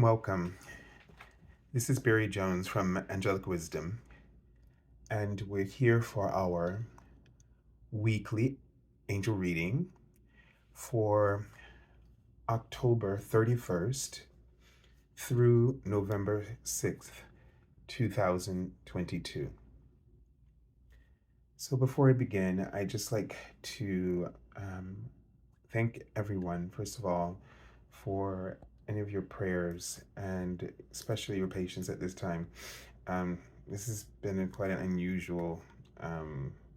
Welcome. This is Barry Jones from Angelic Wisdom, and we're here for our weekly angel reading for October 31st through November 6th, 2022. So before I begin, I'd just like to thank everyone, first of all, for any of your prayers and especially your patience at this time. Um, this has been quite an unusual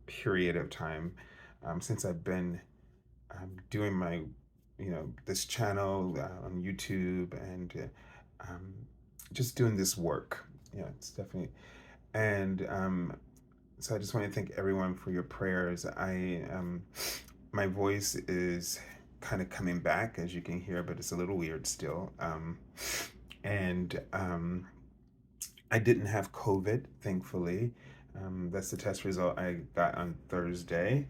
period of time since I've been doing my, this channel on YouTube and just doing this work. Yeah, it's definitely. And so I just want to thank everyone for your prayers. My voice is kind of coming back, as you can hear, but it's a little weird still. And I didn't have COVID, thankfully. That's the test result I got on Thursday.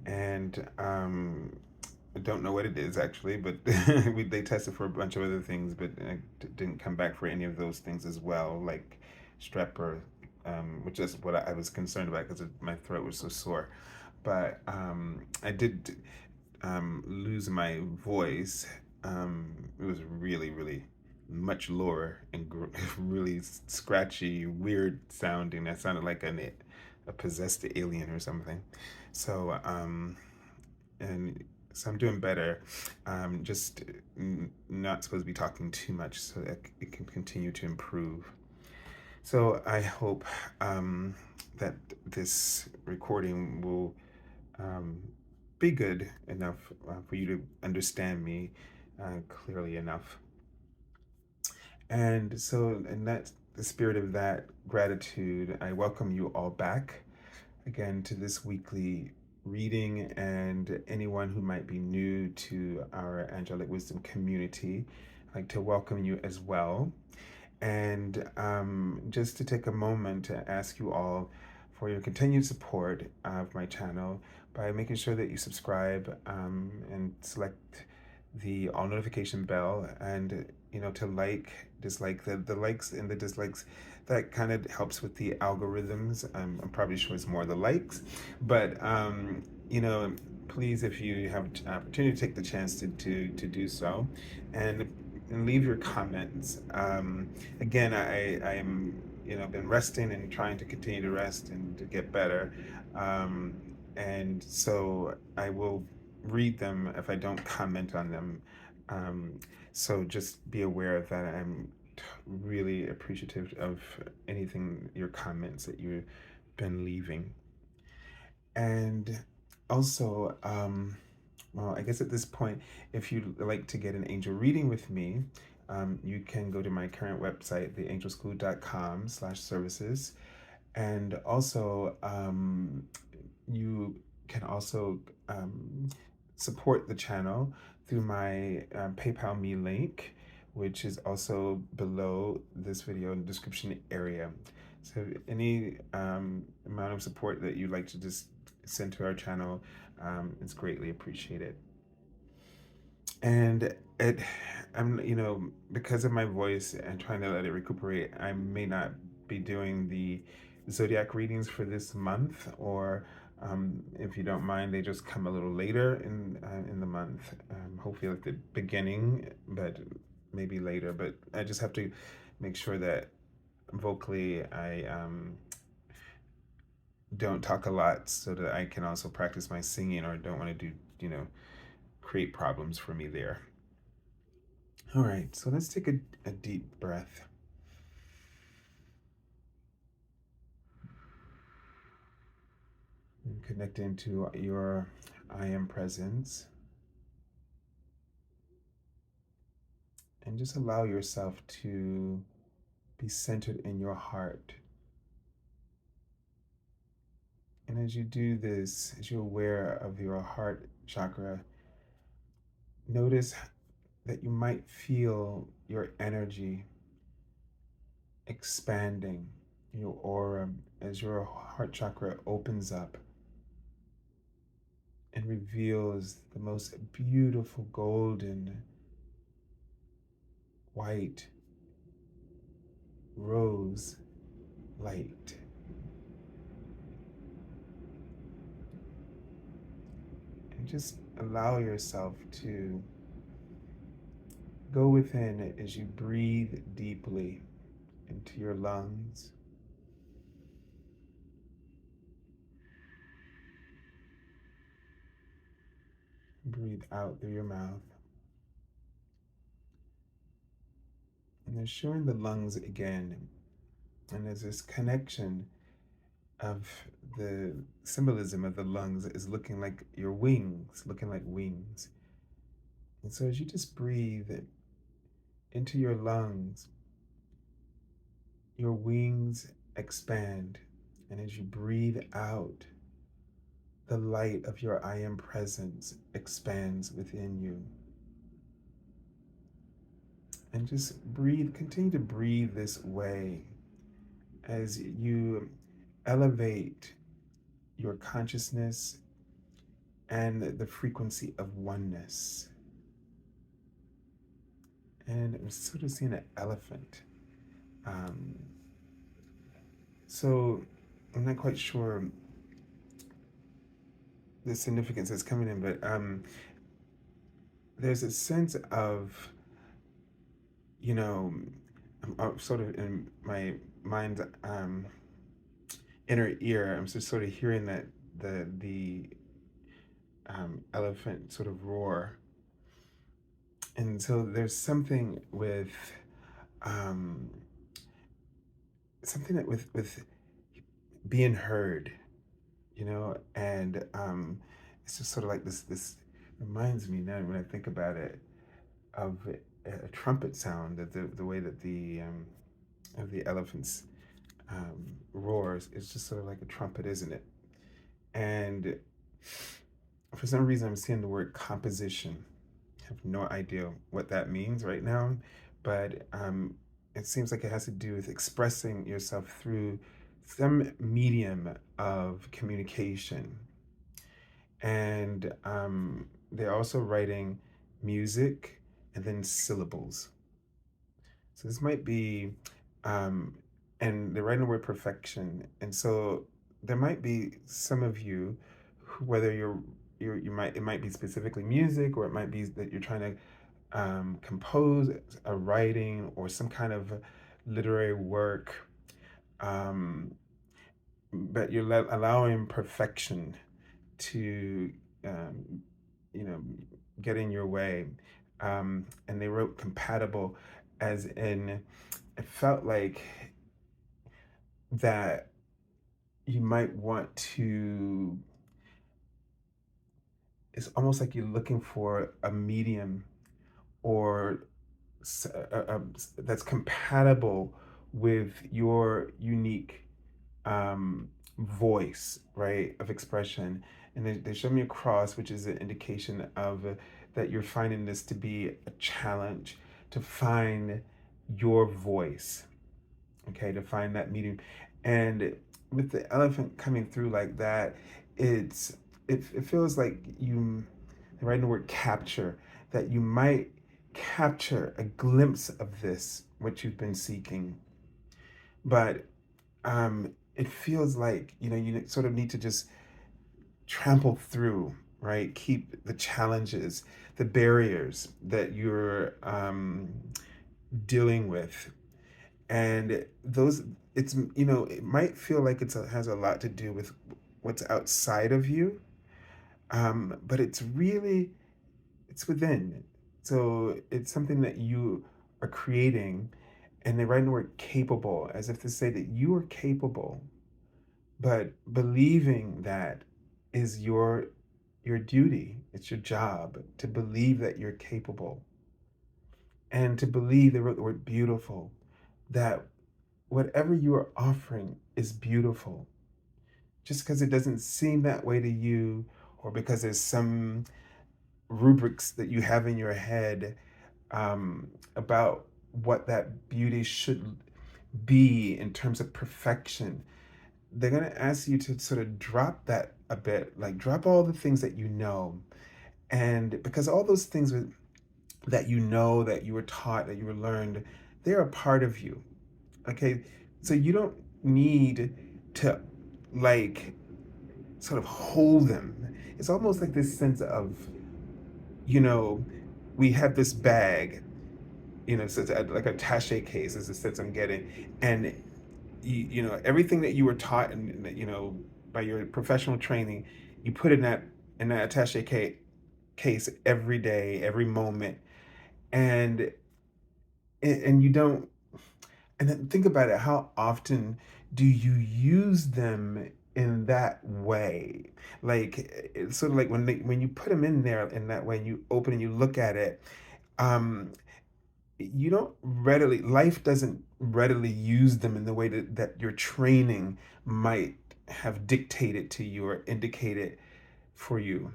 And I don't know what it is actually, but they tested for a bunch of other things, but didn't come back for any of those things as well, like strep or, which is what I was concerned about because my throat was so sore. But I did lose my voice. It was really, really much lower and really scratchy, weird sounding. I sounded like a possessed alien or something. So, and so I'm doing better. Just not supposed to be talking too much so that it can continue to improve. So I hope that this recording will um, be good enough for you to understand me clearly enough. And so, in that the spirit of that gratitude, I welcome you all back again to this weekly reading, and anyone who might be new to our Angelic Wisdom community, I'd like to welcome you as well. And just to take a moment to ask you all for your continued support of my channel by making sure that you subscribe and select the all notification bell, and to like, dislike. The likes and the dislikes, that kind of helps with the algorithms. I'm probably sure it's more the likes, but please, if you have an opportunity, to take the chance to do so, and leave your comments. Again, I am, been resting and trying to continue to rest and to get better. And so I will read them if I don't comment on them. Um, so just be aware of that. I'm really appreciative of anything, your comments that you've been leaving. And also, well, I guess at this point, if you'd like to get an angel reading with me, you can go to my current website, theangelschool.com/services. And also, you can also support the channel through my PayPal me link, which is also below this video in the description area. So any amount of support that you'd like to just send to our channel, it's greatly appreciated. And because of my voice and trying to let it recuperate, I may not be doing the zodiac readings for this month, or if you don't mind, they just come a little later in the month. Hopefully at the beginning, but maybe later. But I just have to make sure that vocally I don't talk a lot, so that I can also practice my singing, or don't want to do, create problems for me there. All right, so let's take a deep breath. And connect into your I am presence. And just allow yourself to be centered in your heart. And as you do this, as you're aware of your heart chakra, notice that you might feel your energy expanding, your aura, as your heart chakra opens up and reveals the most beautiful golden, white, rose light. And just allow yourself to go within as you breathe deeply into your lungs. Breathe out through your mouth. And then showing the lungs again. And there's this connection of the symbolism of the lungs is looking like your wings, looking like wings. And so as you just breathe into your lungs, your wings expand. And as you breathe out, the light of your I am presence expands within you. And just breathe, continue to breathe this way as you elevate your consciousness and the frequency of oneness. And I'm sort of seeing an elephant. Um, so I'm not quite sure the significance that's coming in, but there's a sense of, you know, I'm sort of in my mind's inner ear. I'm just sort of hearing that the elephant sort of roar, and so there's something with um, something that with being heard, and it's just sort of like this reminds me now when I think about it of a trumpet sound, that the way that the of the elephant's roars is just sort of like a trumpet, isn't it? And for some reason, I'm seeing the word composition. I have no idea what that means right now, but it seems like it has to do with expressing yourself through some medium of communication. And they're also writing music and then syllables. So this might be, um, and they're writing the word perfection. And so there might be some of you, whether you might, it might be specifically music, or it might be that you're trying to compose a writing or some kind of literary work, um, but you're allowing perfection to, um, you know, get in your way. And they wrote compatible, as in, it felt like that you might want to, it's almost like you're looking for a medium, or that's compatible with your unique voice, right, of expression. And they show me a cross, which is an indication of that you're finding this to be a challenge to find your voice, okay, to find that medium. And with the elephant coming through like that, it feels like you, writing the word capture, that you might capture a glimpse of this, what you've been seeking. But it feels like, you sort of need to just trample through, right? Keep the challenges, the barriers that you're dealing with. And those, it might feel like has a lot to do with what's outside of you, but it's within. So it's something that you are creating, and they write the word capable as if to say that you are capable, but believing that is your duty. It's your job to believe that you're capable, and to believe, they wrote the word beautiful, that whatever you are offering is beautiful. Just because it doesn't seem that way to you, or because there's some rubrics that you have in your head about what that beauty should be in terms of perfection, they're going to ask you to sort of drop that a bit, like drop all the things that you know. And because all those things that you know, that you were taught, that you were learned, they're a part of you. Okay, so you don't need to like sort of hold them. It's almost like this sense of, you know, we have this bag, so it's like a attache case is the sense I'm getting. And everything that you were taught and by your professional training, you put in that attache case every day, every moment. And and you don't, and then think about it, how often do you use them in that way? Like, it's sort of like when you put them in there in that way, and you open and you look at it, um you don't readily life doesn't readily use them in the way that your training might have dictated to you or indicated for you.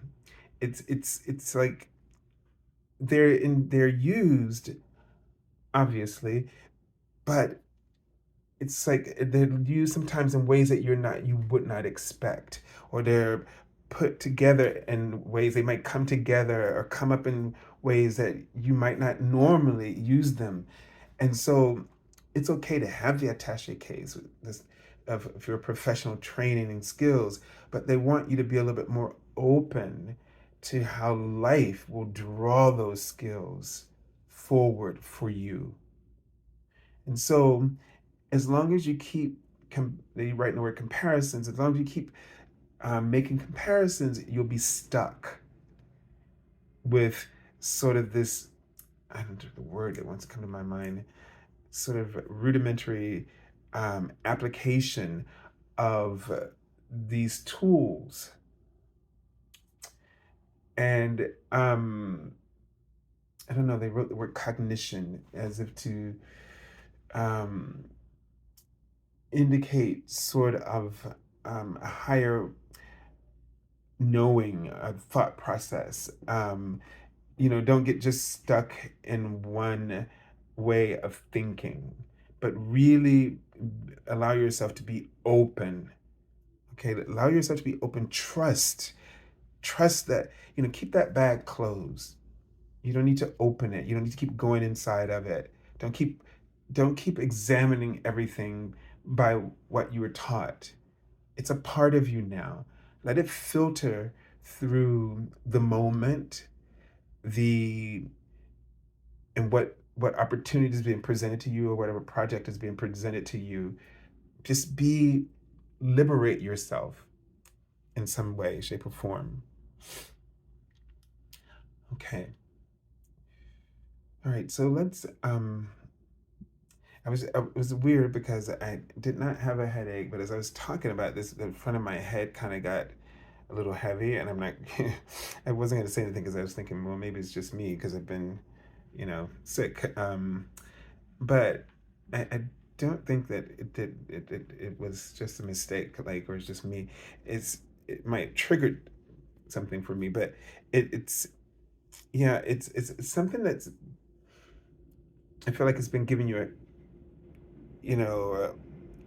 It's like they're used, obviously, but it's like they're used sometimes in ways that you would not expect, or they're put together in ways they might come together or come up in ways that you might not normally use them. And so it's okay to have the attache case with this of your professional training and skills, but they want you to be a little bit more open to how life will draw those skills forward for you. And so as long as you keep, you write in the word comparisons, as long as you keep making comparisons, you'll be stuck with sort of this, I don't know the word that wants to come to my mind, sort of rudimentary application of these tools. And I don't know, they wrote the word cognition as if to um, indicate sort of a higher knowing, a thought process. Don't get just stuck in one way of thinking, but really allow yourself to be open. Okay, allow yourself to be open. Trust that, keep that bag closed. You don't need to open it. You don't need to keep going inside of it. Don't keep examining everything by what you were taught. It's a part of you now. Let it filter through the moment, the and what opportunity is being presented to you, or whatever project is being presented to you. Just liberate yourself in some way, shape, or form. Okay. All right. So let's it was weird because I did not have a headache, but as I was talking about this, the front of my head kind of got a little heavy, and I'm like, I wasn't going to say anything because I was thinking, well, maybe it's just me because I've been, sick. But I don't think that it was just a mistake, like, or it's just me. It might trigger something for me, but it's yeah, it's something that's, I feel like it's been giving you a,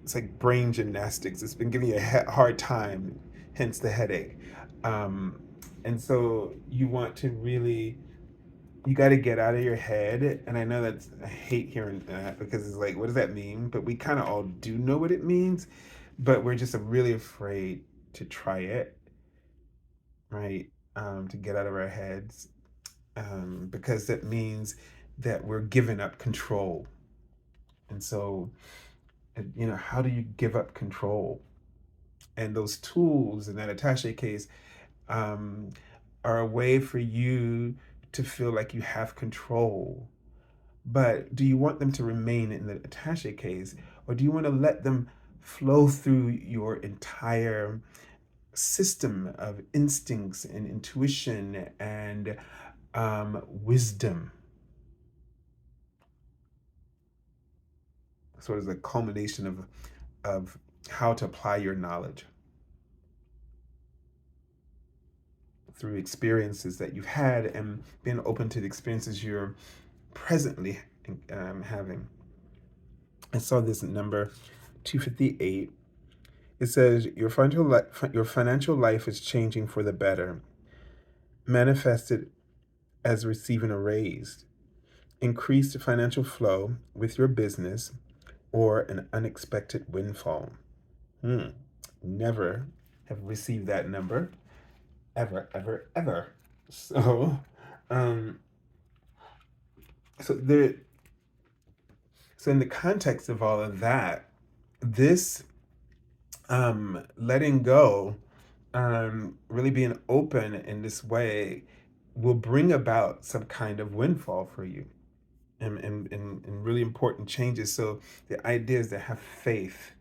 it's like brain gymnastics. It's been giving you a hard time, hence the headache. Um, and so you got to get out of your head. And I know I hate hearing that because it's like, what does that mean? But we kind of all do know what it means, but we're just really afraid to try it, right? To get out of our heads, because that means that we're giving up control. And so, how do you give up control? And those tools in that attache case um, are a way for you to feel like you have control. But do you want them to remain in the attache case, or do you want to let them flow through your entire system of instincts and intuition and wisdom? Sort of the culmination of how to apply your knowledge through experiences that you've had and being open to the experiences you're presently having. I saw this number 258. It says your financial life is changing for the better, manifested as receiving a raise, increased financial flow with your business, or an unexpected windfall. Hmm. Never have received that number ever, ever, ever. So, um, so there. So in the context of all of that, this letting go, really being open in this way, will bring about some kind of windfall for you, and really important changes. So the idea is to have faith,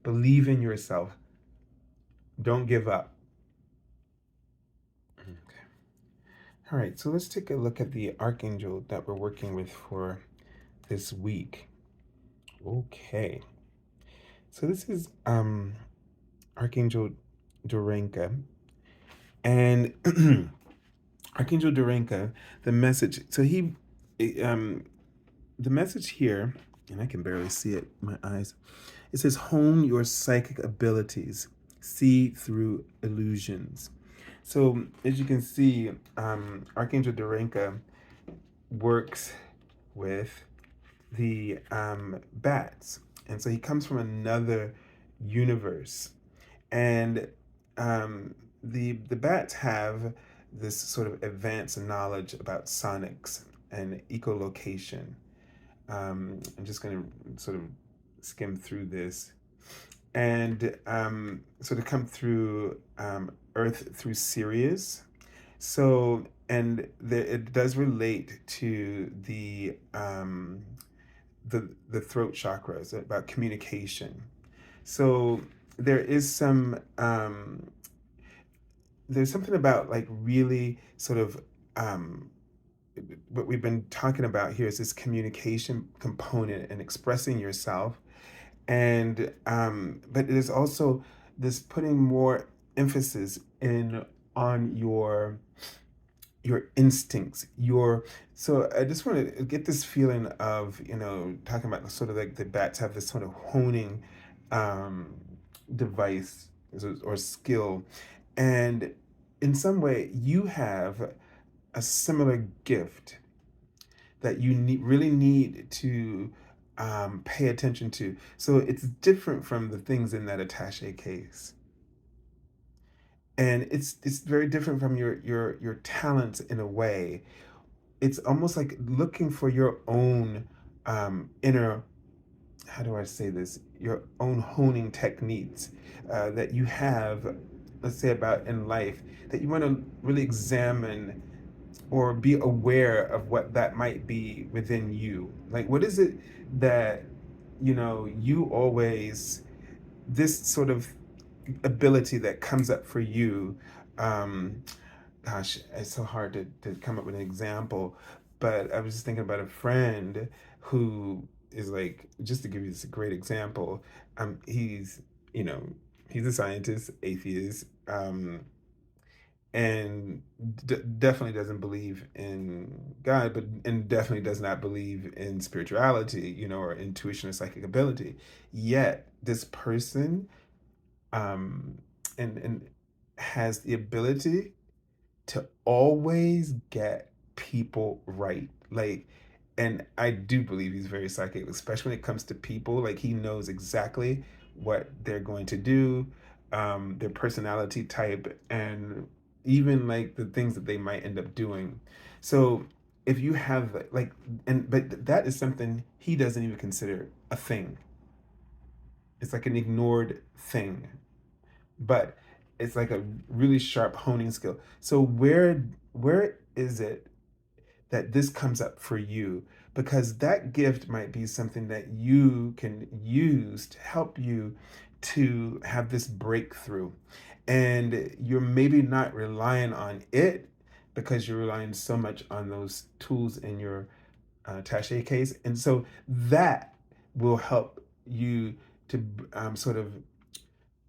believe in yourself, don't give up. Okay. All right, so let's take a look at the archangel that we're working with for this week. Okay, so this is Archangel Dorenka, and Archangel Durenka, the message. So um, the message here, and I can barely see it in my eyes. It says, "Hone your psychic abilities, see through illusions." So as you can see, Archangel Durenka works with the bats, and so he comes from another universe, and the bats have this sort of advanced knowledge about sonics and echolocation. I'm just going to sort of skim through this, and sort of come through Earth through Sirius. So, and it does relate to the throat chakras about communication. So there is some there's something about like really sort of um, what we've been talking about here is this communication component and expressing yourself, and but it is also this putting more emphasis in on your instincts, your so I just want to get this feeling of, talking about sort of like the bats have this sort of honing um device or skill, and in some way you have a similar gift that you really need to pay attention to. So it's different from the things in that attaché case, and it's very different from your talents in a way. It's almost like looking for your own inner, how do I say this, your own honing techniques that you have, let's say, about in life, that you want to really examine or be aware of what that might be within you. Like, what is it that, you always, this sort of ability that comes up for you? Um, Gosh, it's so hard to come up with an example, but I was just thinking about a friend who is like, just to give you this great example, you know, he's a scientist, atheist, and definitely doesn't believe in God, but and definitely does not believe in spirituality, or intuition or psychic ability. Yet this person, um, and has the ability to always get people right. Like, and I do believe he's very psychic, especially when it comes to people. Like, he knows exactly what they're going to do, their personality type, and even like the things that they might end up doing. So if you have like, but that is something he doesn't even consider a thing. It's like an ignored thing, but it's like a really sharp honing skill. So where is it that this comes up for you? Because that gift might be something that you can use to help you to have this breakthrough. And you're maybe not relying on it because you're relying so much on those tools in your attaché case. And so that will help you to sort of,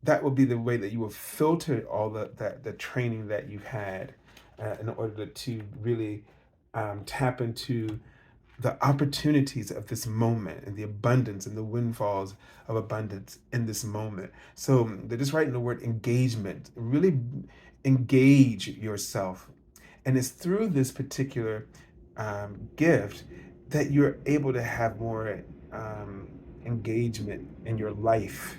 that will be the way that you will filter all the training that you've had in order to really tap into the opportunities of this moment and the abundance and the windfalls of abundance in this moment. So they're just writing the word engagement. Really engage yourself. And it's through this particular gift that you're able to have more. engagement in your life,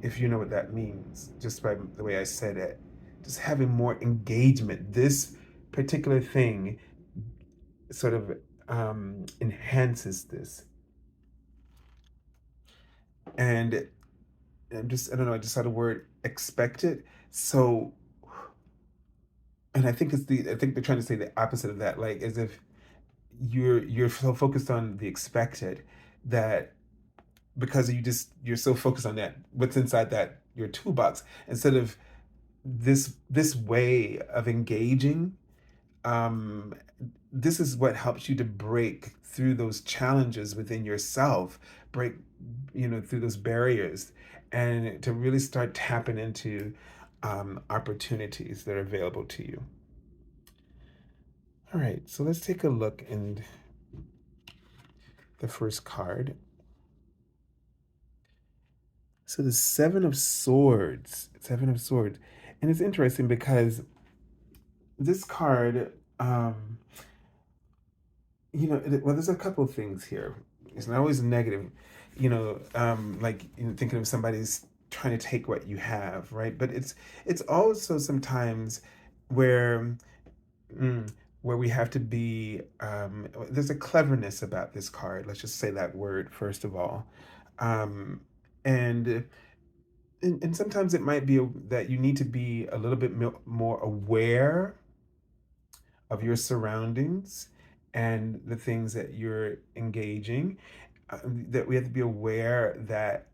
if you know what that means, just by the way I said it. Just having more engagement. This particular thing sort of enhances this. And I don't know, I just saw the word expected. So, and I think they're trying to say the opposite of that, like as if you're so focused on the expected that because you're so focused on that what's inside that your toolbox instead of this way of engaging. um this is what helps you to break through those challenges within yourself, break through those barriers, and to really start tapping into opportunities that are available to you. All right, so let's take a look in the first card. So the Seven of Swords. And it's interesting because this card, well, there's a couple of things here. It's not always negative, like thinking of somebody's trying to take what you have, right? But it's also sometimes where where we have to be. There's a cleverness about this card. Let's just say that word first of all, um, and and sometimes it might be that you need to be a little bit more aware of your surroundings and the things that you're engaging. That we have to be aware that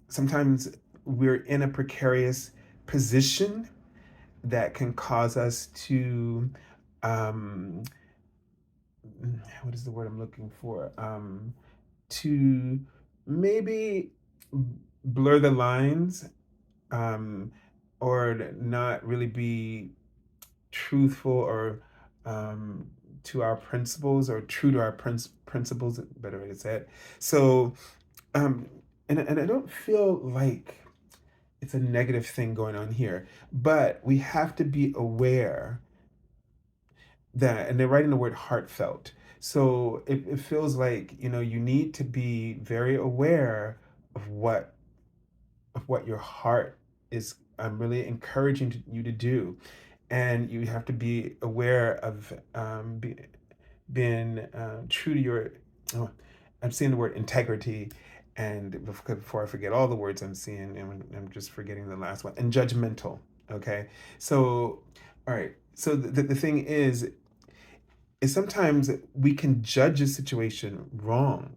sometimes we're in a precarious position that can cause us to um, what is the word I'm looking for? To maybe blur the lines, um, or not really be truthful or um, to our principles or true to our principles, better way to say it. So, um, and I don't feel like it's a negative thing going on here, but we have to be aware that, and they're writing the word heartfelt. So it feels like, you need to be very aware of what your heart is really encouraging you to do. And you have to be aware of being true to your, oh, I'm seeing the word integrity. And before I forget all the words I'm seeing, and I'm just forgetting the last one, and judgmental. Okay. So, all right. So the thing is sometimes we can judge a situation wrong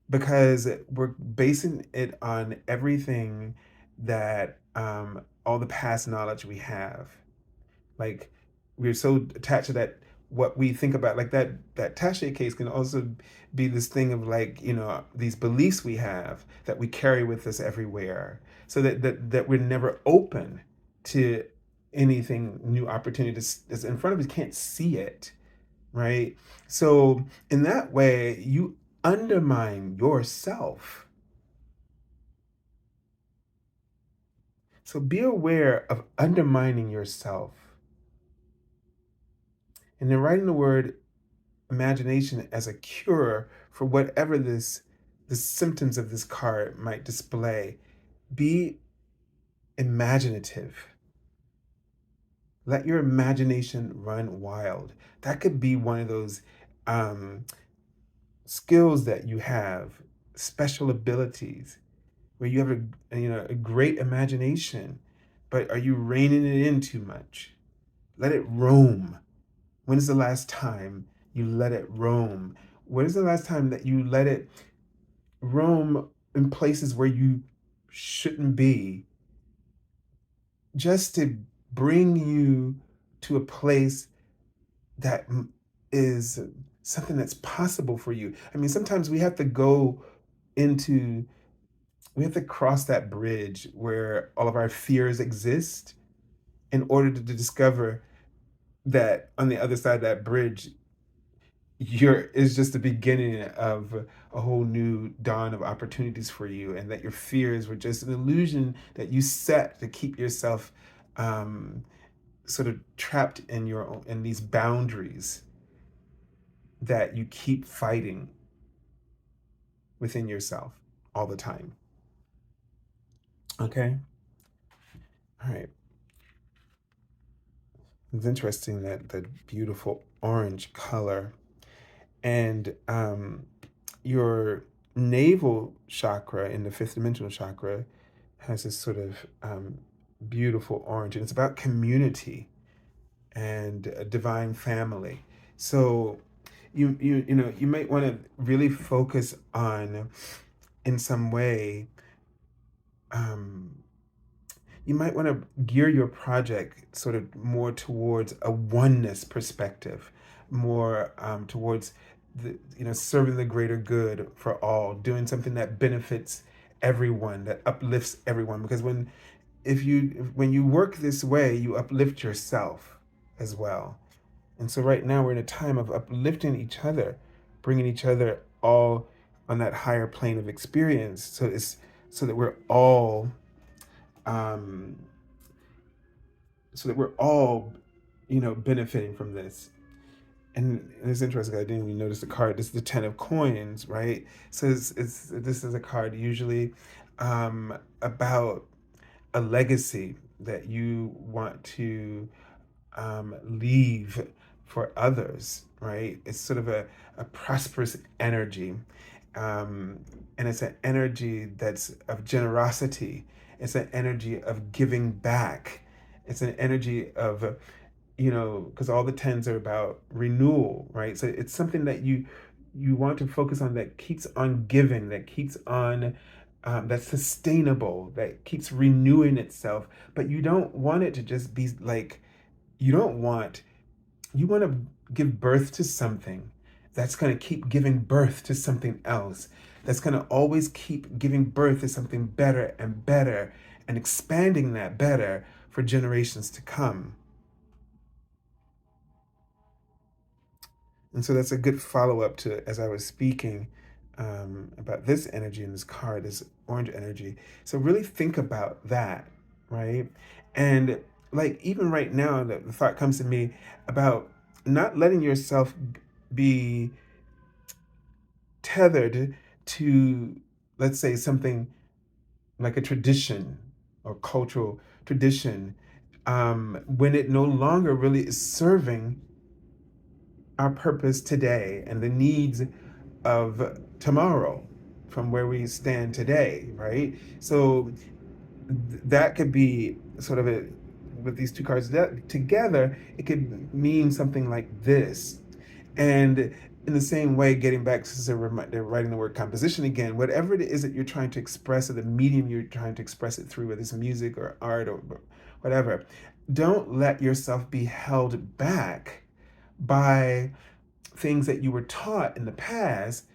because we're basing it on everything that all the past knowledge we have. Like we're so attached to that, what we think about, like that Tache case can also be this thing of like, these beliefs we have that we carry with us everywhere, so that we're never open to anything new, opportunity that's in front of us, can't see it, right? So in that way, you undermine yourself. So be aware of undermining yourself. And then writing the word imagination as a cure for whatever the symptoms of this card might display. Be imaginative. Let your imagination run wild. That could be one of those um, skills that you have, special abilities, where you have a great imagination, but are you reining it in too much? Let it roam. When is the last time you let it roam? When is the last time that you let it roam in places where you shouldn't be, just to bring you to a place that is something that's possible for you? I mean, sometimes into, we have to cross that bridge where all of our fears exist in order to discover that on the other side of that bridge you're is just the beginning of a whole new dawn of opportunities for you, and that your fears were just an illusion that you set to keep yourself um, sort of trapped in your in these boundaries that you keep fighting. within yourself all the time. Okay? All right. It's interesting that the beautiful orange color and your navel chakra in the fifth dimensional chakra has this sort of beautiful orange, and it's about community and a divine family. So you might want to really focus on, in some way, um, you might want to gear your project sort of more towards a oneness perspective, more towards serving the greater good for all, doing something that benefits everyone, that uplifts everyone. Because when you work this way, you uplift yourself as well. And so right now we're in a time of uplifting each other, bringing each other all on that higher plane of experience. So that we're all um, so that we're all, benefiting from this. And it's interesting. I didn't even notice the card. This is the Ten of Coins, right? So this is a card usually about a legacy that you want to leave for others, right? It's sort of a prosperous energy. And it's an energy that's of generosity. It's an energy of giving back. It's an energy of, because all the tens are about renewal, right? So it's something that you want to focus on, that keeps on giving, that keeps on that's sustainable, that keeps renewing itself. But you don't want it to just be like, you don't want, you want to give birth to something that's going to keep giving birth to something else, that's going to always keep giving birth to something better and better, and expanding that better for generations to come. And so that's a good follow up to, as I was speaking about this energy in this card, this orange energy. So really think about that, right? And like even right now, the thought comes to me about not letting yourself be tethered to, let's say, something like a tradition or cultural tradition, when it no longer really is serving our purpose today and the needs of tomorrow from where we stand today, right? So that could be sort of a, with these two cards together, it could mean something like this. And in the same way, getting back to they're writing the word composition again, whatever it is that you're trying to express, or the medium you're trying to express it through, whether it's music or art or whatever, don't let yourself be held back by things that you were taught in the past,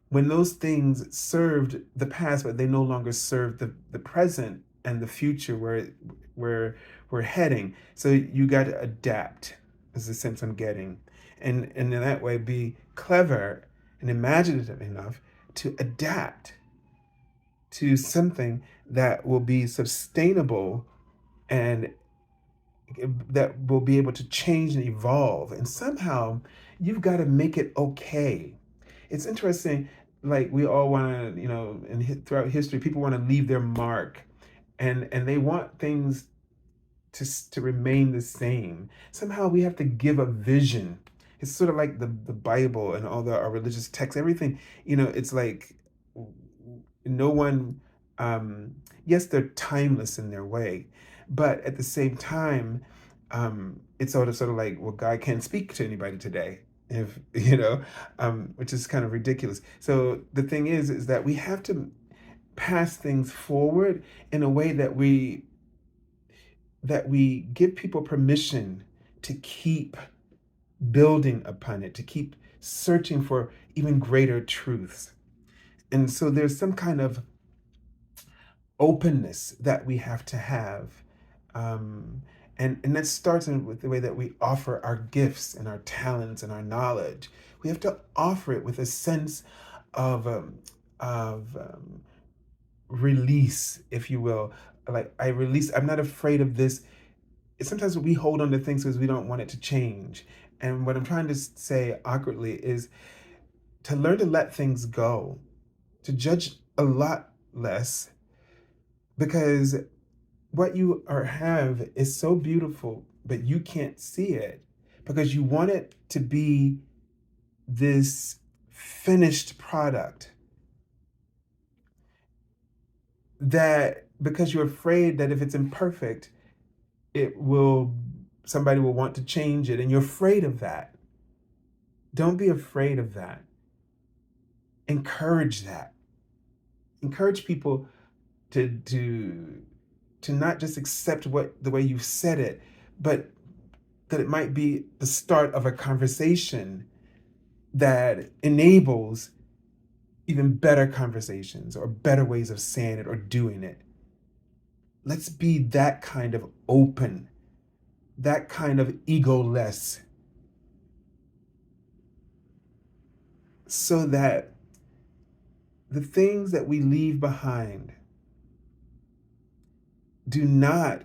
when those things served the past, but they no longer serve the present and the future where we're heading. So you got to adapt, is the sense I'm getting. And in that way, be clever and imaginative enough to adapt to something that will be sustainable, and that will be able to change and evolve. And somehow you've got to make it okay. It's interesting, like we all want to, and throughout history, people want to leave their mark, and they want things to remain the same. Somehow we have to give a vision. It's sort of like the Bible and all our religious texts, everything, it's like no one, yes, they're timeless in their way, but at the same time, it's sort of like, well, God can't speak to anybody today, if which is kind of ridiculous. So the thing is that we have to pass things forward in a way that we give people permission to keep building upon it, to keep searching for even greater truths. And so there's some kind of openness that we have to have. Um, and that starts with the way that we offer our gifts and our talents and our knowledge. We have to offer it with a sense of release, if you will. Like, I'm not afraid of this. Sometimes we hold on to things because we don't want it to change. And what I'm trying to say awkwardly is to learn to let things go, to judge a lot less, because what you have is so beautiful, but you can't see it because you want it to be this finished product, that because you're afraid that if it's imperfect, it will somebody will want to change it, and you're afraid of that. Don't be afraid of that. Encourage that. Encourage people to not just accept what the way you said it, but that it might be the start of a conversation that enables even better conversations or better ways of saying it or doing it. Let's be that kind of open, that kind of egoless, so that the things that we leave behind do not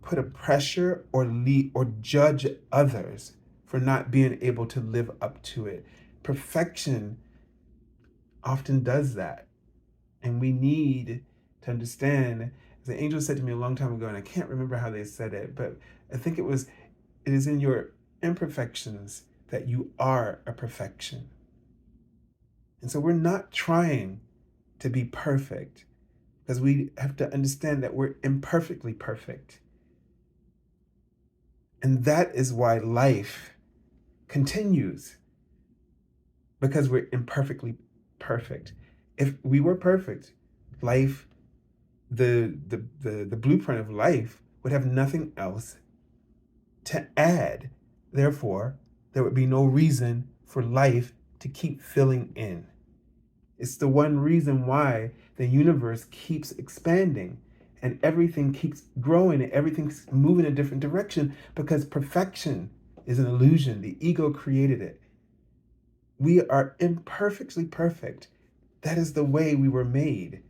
put a pressure or judge others for not being able to live up to it. Perfection often does that. And we need to understand, as the angel said to me a long time ago, and I can't remember how they said it, but I think it is in your imperfections that you are a perfection. And so we're not trying to be perfect, because we have to understand that we're imperfectly perfect. And that is why life continues, because we're imperfectly perfect. If we were perfect, life, the blueprint of life would have nothing else to add. Therefore, there would be no reason for life to keep filling in. It's the one reason why the universe keeps expanding and everything keeps growing and everything's moving in a different direction, because perfection is an illusion. The ego created it. We are imperfectly perfect. That is the way we were made.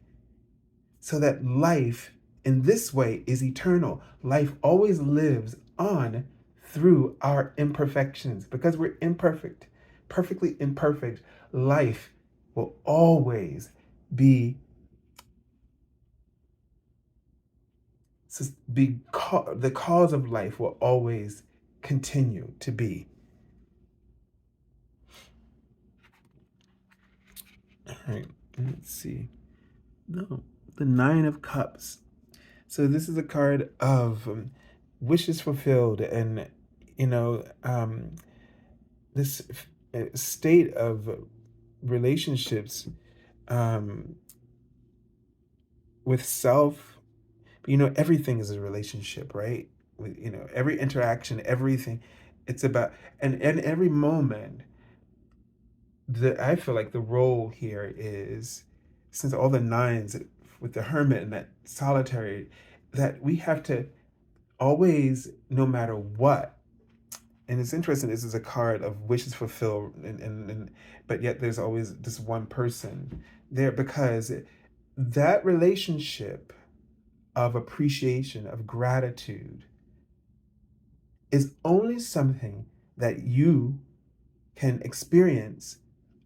So that life in this way is eternal. Life always lives on through our imperfections. Because we're imperfect, perfectly imperfect, life will always be the cause of life will always continue to be. All right, let's see. No, the Nine of Cups. So this is a card of wishes fulfilled, and you know this state of relationships with self. You know, everything is a relationship, right? You know, every interaction, everything, it's about, and every moment. I feel like the role here is, since all the nines with the hermit and that solitary, that we have to always, no matter what. And it's interesting, this is a card of wishes fulfilled, and but yet there's always this one person there, because that relationship of appreciation, of gratitude, is only something that you can experience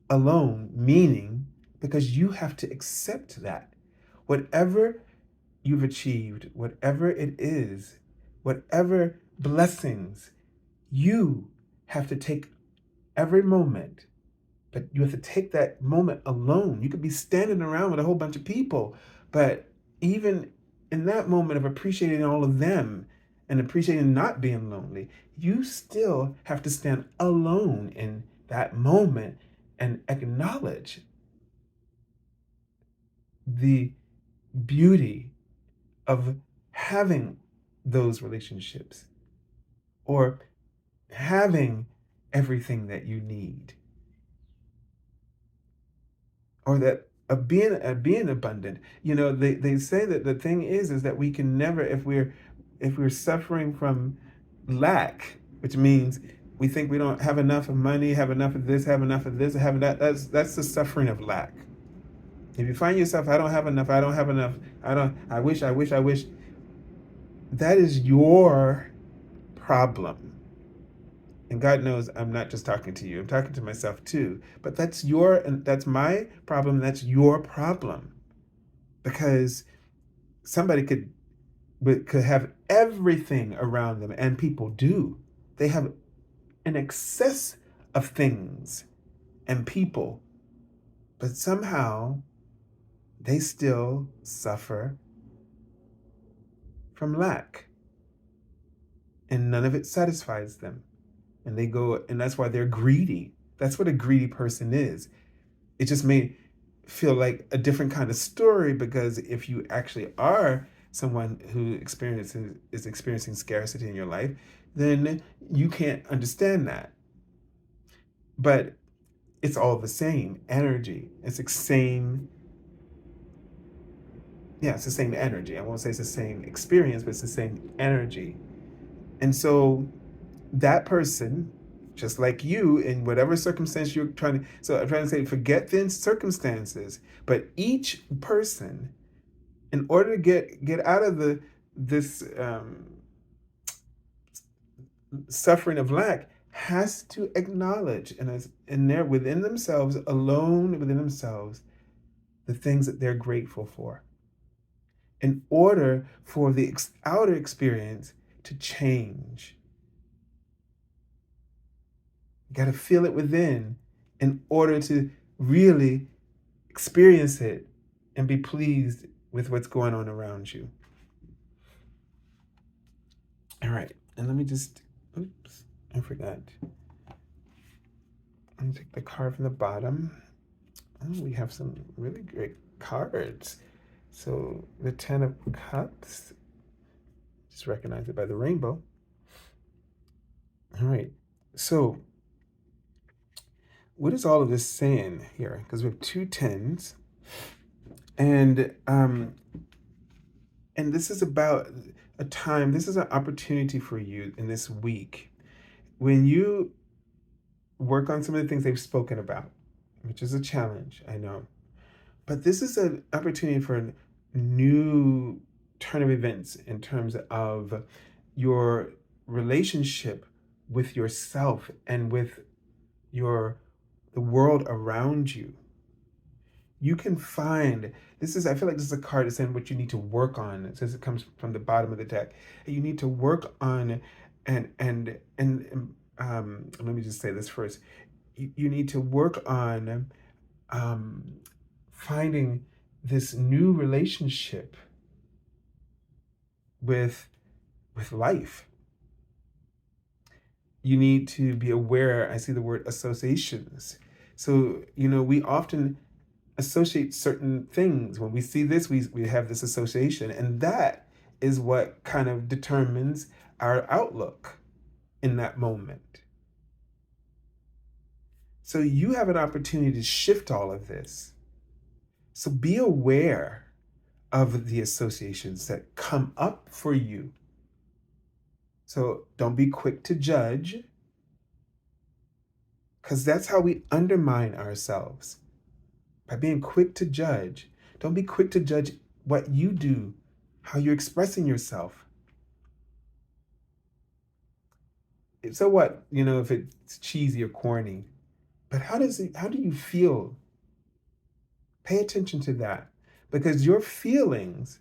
alone, meaning because you have to accept that whatever you've achieved, whatever it is, whatever blessings, you have to take every moment, but you have to take that moment alone. You could be standing around with a whole bunch of people, but even in that moment of appreciating all of them and appreciating not being lonely, you still have to stand alone in that moment and acknowledge the beauty of having those relationships, or having everything that you need, or that being abundant. You know, they say that the thing is that we can never, if we're suffering from lack, which means we think we don't have enough of money, have enough of this, have enough of this, have that. That's the suffering of lack. If you find yourself, I don't have enough, I don't have enough, I wish, I wish, that is your problem. And God knows I'm not just talking to you, I'm talking to myself too. But that's my problem, that's your problem. Because somebody could have everything around them, and people do. They have an excess of things and people, but somehow they still suffer from lack, and none of it satisfies them. And they go, and that's why they're greedy. That's what a greedy person is. It just may feel like a different kind of story, because if you actually are someone who is experiencing scarcity in your life, then you can't understand that. But it's all the same energy. It's the same, yeah, it's the same energy. I won't say it's the same experience, but it's the same energy. And so that person, just like you, in whatever circumstance you're trying to, so I'm trying to say, forget the circumstances, but each person, in order to get out of this suffering of lack, has to acknowledge and they're within themselves, alone within themselves, the things that they're grateful for, in order for the outer experience to change. You got to feel it within in order to really experience it and be pleased with what's going on around you. All right. And let me just, oops, I forgot. Let me take the card from the bottom. Oh, we have some really great cards. So the Ten of Cups, just recognize it by the rainbow. All right. So what is all of this saying here? Because we have two tens, and this is about a time. This is an opportunity for you in this week when you work on some of the things they've spoken about, which is a challenge, I know. But this is an opportunity for a new turn of events in terms of your relationship with yourself and with the world around you. You can find, I feel like this is a card that's saying what you need to work on. It says it comes from the bottom of the deck. You need to work on, let me just say this first. You need to work on finding this new relationship with life. You need to be aware. I see the word associations. So, we often associate certain things. When we see this, we have this association, and that is what kind of determines our outlook in that moment. So you have an opportunity to shift all of this. So be aware of the associations that come up for you. So don't be quick to judge, because that's how we undermine ourselves. By being quick to judge. Don't be quick to judge what you do, how you're expressing yourself. So what, if it's cheesy or corny, but how do you feel? Pay attention to that, because your feelings,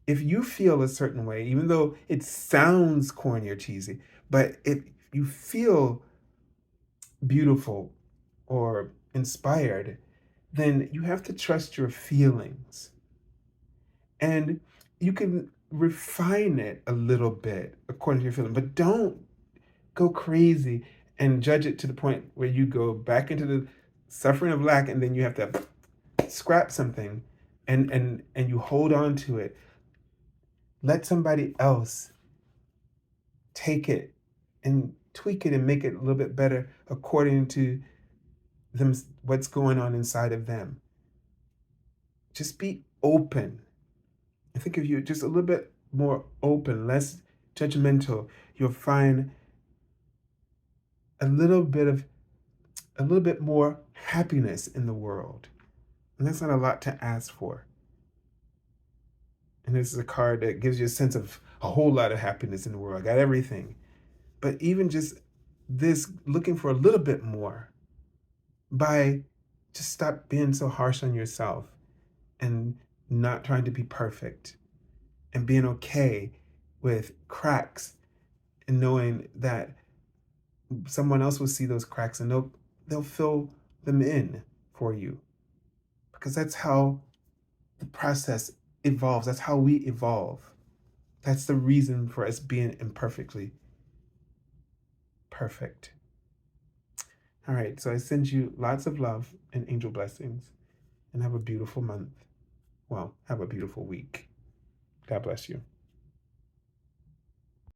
if you feel a certain way, even though it sounds corny or cheesy, but if you feel beautiful or inspired, then you have to trust your feelings. And you can refine it a little bit according to your feeling, but don't go crazy and judge it to the point where you go back into the suffering of lack, and then you have to scrap something and you hold on to it. Let somebody else take it and tweak it and make it a little bit better according to them, what's going on inside of them. Just be open. I think if you're just a little bit more open, less judgmental, you'll find a little bit more happiness in the world. And that's not a lot to ask for. And this is a card that gives you a sense of a whole lot of happiness in the world. I got everything. But even just this looking for a little bit more by just stop being so harsh on yourself and not trying to be perfect and being okay with cracks and knowing that someone else will see those cracks and they'll fill them in for you, because that's how the process evolves. That's how we evolve. That's the reason for us being imperfectly perfect. All right, so I send you lots of love and angel blessings, and have a beautiful month. Well, have a beautiful week. God bless you.